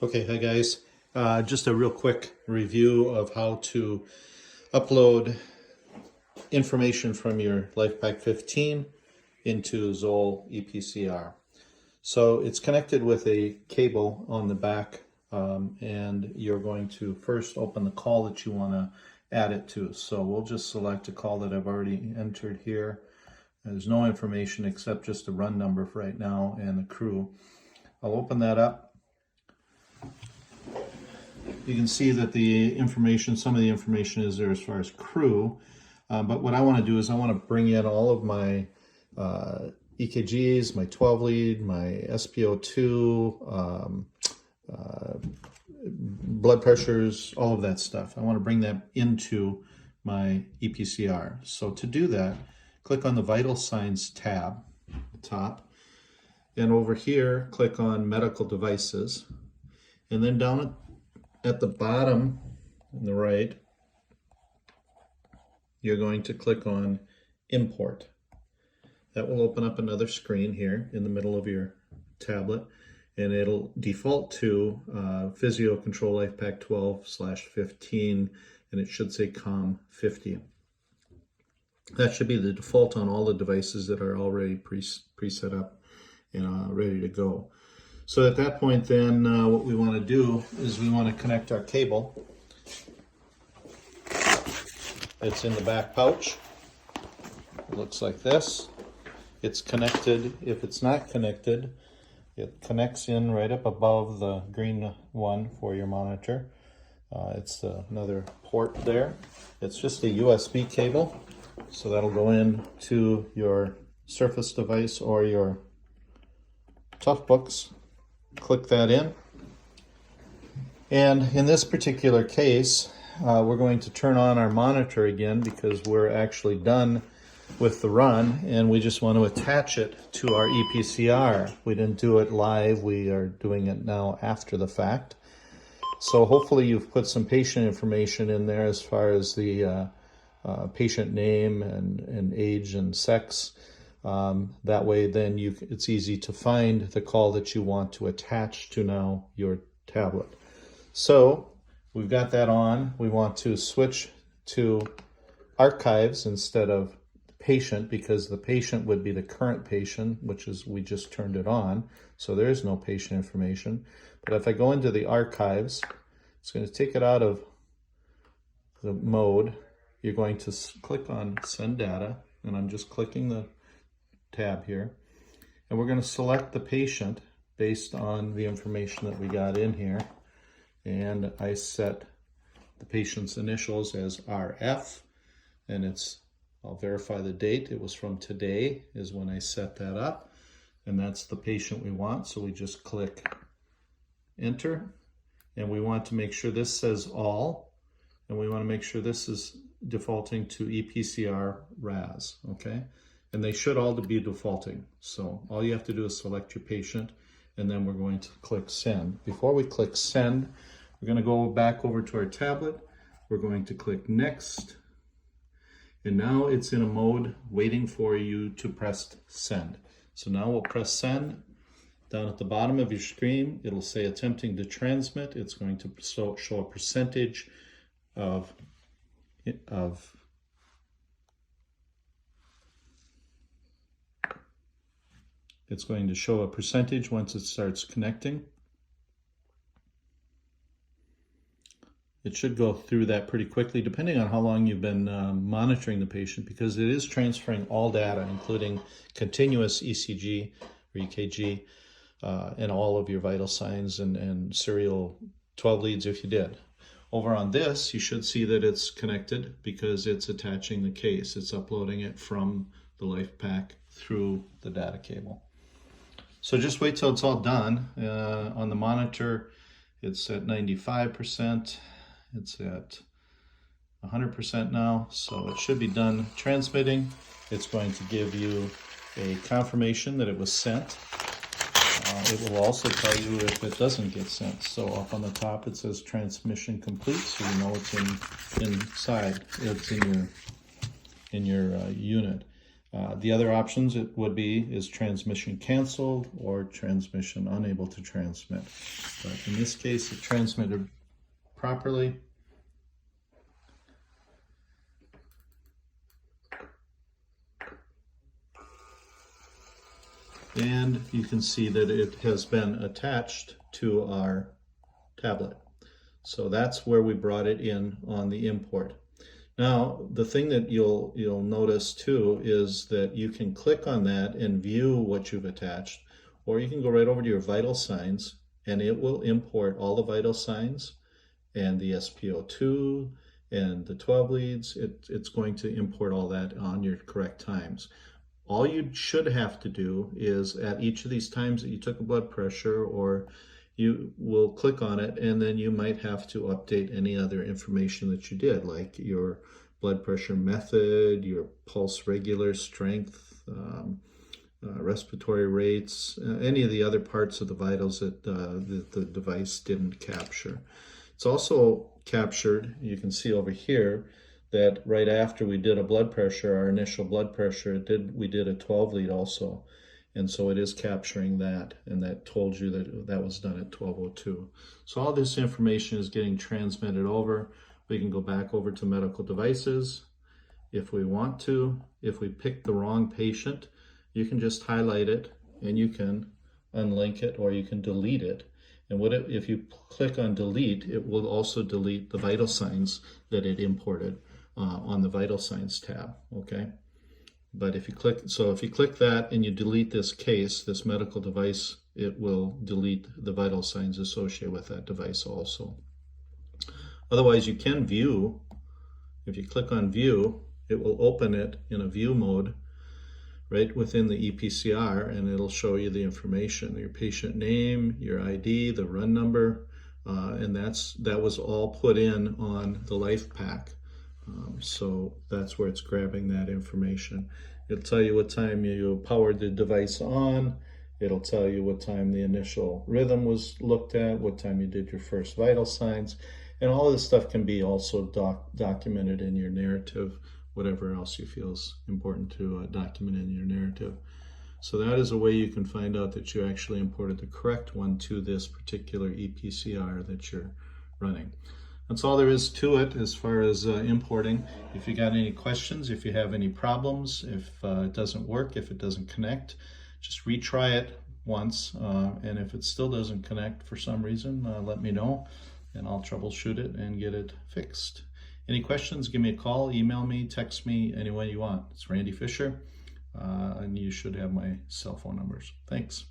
Okay, hi guys. Just a real quick review of how to upload information from your LifePak 15 into Zoll ePCR. So it's connected with a cable on the back, and you're going to first open the call that you want to add it to. So we'll just select a call that I've already entered here. There's no information except just a run number for right now and the crew. I'll open that up. You can see that the information, some of the information is there as far as crew, but what I want to do is I want to bring in all of my EKGs, my 12 lead, my SpO2, blood pressures, all of that stuff. I want to bring that into my ePCR. So to do that, click on the Vital Signs tab at the top, and over here click on Medical Devices, and then down at the bottom on the right, you're going to click on Import. That will open up another screen here in the middle of your tablet, and it'll default to Physio Control LifePak 12/15, and it should say COM50. That should be the default on all the devices that are already pre-set up and ready to go. So at that point then, what we want to do is we want to connect our cable. It's in the back pouch. It looks like this. It's connected. If it's not connected, it connects in right up above the green one for your monitor. It's another port there. It's just a USB cable. So that'll go in to your Surface device or your Toughbooks. Click that in, and in this particular case we're going to turn on our monitor again because we're actually done with the run and we just want to attach it to our ePCR. We didn't do it live, we are doing it now after the fact. So hopefully you've put some patient information in there as far as the patient name and age and sex. That way then it's easy to find the call that you want to attach to now your tablet. So we've got that on. We want to switch to archives instead of patient because the patient would be the current patient, which is we just turned it on. So there's no patient information. But if I go into the archives, it's going to take it out of the mode. You're going to click on Send Data, and I'm just clicking the tab here, and we're going to select the patient based on the information that we got in here, and I set the patient's initials as RF, and I'll verify the date. It was from today is when I set that up, and that's the patient we want. So we just click enter, and we want to make sure this says all, and we want to make sure this is defaulting to ePCR RAS, okay? And they should all be defaulting. So all you have to do is select your patient, and then we're going to click send. Before we click send, we're going to go back over to our tablet. We're going to click next. And now it's in a mode waiting for you to press send. So now we'll press send. Down at the bottom of your screen, it'll say attempting to transmit. It's going to show a percentage of It's going to show a percentage once it starts connecting. It should go through that pretty quickly, depending on how long you've been monitoring the patient, because it is transferring all data, including continuous ECG or EKG, and all of your vital signs and serial 12 leads if you did. Over on this, you should see that it's connected because it's attaching the case. It's uploading it from the LifePak through the data cable. So just wait till it's all done. On the monitor, it's at 95%. It's at 100% now, so it should be done transmitting. It's going to give you a confirmation that it was sent. It will also tell you if it doesn't get sent. So up on the top it says transmission complete, so you know it's inside. It's in your unit. The other options it would be is transmission canceled or transmission unable to transmit. But in this case, it transmitted properly. And you can see that it has been attached to our tablet. So that's where we brought it in on the import. Now, the thing that you'll notice too is that you can click on that and view what you've attached, or you can go right over to your vital signs and it will import all the vital signs and the SpO2 and the 12 leads. It's going to import all that on your correct times. All you should have to do is at each of these times that you took a blood pressure, or you will click on it, and then you might have to update any other information that you did, like your blood pressure method, your pulse regular strength, respiratory rates, any of the other parts of the vitals that the device didn't capture. It's also captured, you can see over here, that right after we did a blood pressure, our initial blood pressure, we did a 12 lead also. And so it is capturing that, and that told you that that was done at 12:02. So all this information is getting transmitted over. We can go back over to medical devices if we want to. If we pick the wrong patient, you can just highlight it and you can unlink it, or you can delete it. And if you click on delete, it will also delete the vital signs that it imported on the vital signs tab, okay? But if you click that and you delete this case, this medical device, it will delete the vital signs associated with that device also. Otherwise, you can view. If you click on view, it will open it in a view mode right within the ePCR, and it'll show you the information, your patient name, your ID, the run number, and that was all put in on the Life Pack. So that's where it's grabbing that information. It'll tell you what time you powered the device on. It'll tell you what time the initial rhythm was looked at, what time you did your first vital signs, and all of this stuff can be also documented in your narrative, whatever else you feel is important to document in your narrative. So that is a way you can find out that you actually imported the correct one to this particular ePCR that you're running. That's all there is to it as far as importing. If you got any questions, if you have any problems, if it doesn't work, if it doesn't connect, just retry it once. And if it still doesn't connect for some reason, let me know and I'll troubleshoot it and get it fixed. Any questions, give me a call, email me, text me, any way you want. It's Randy Fisher, and you should have my cell phone numbers. Thanks.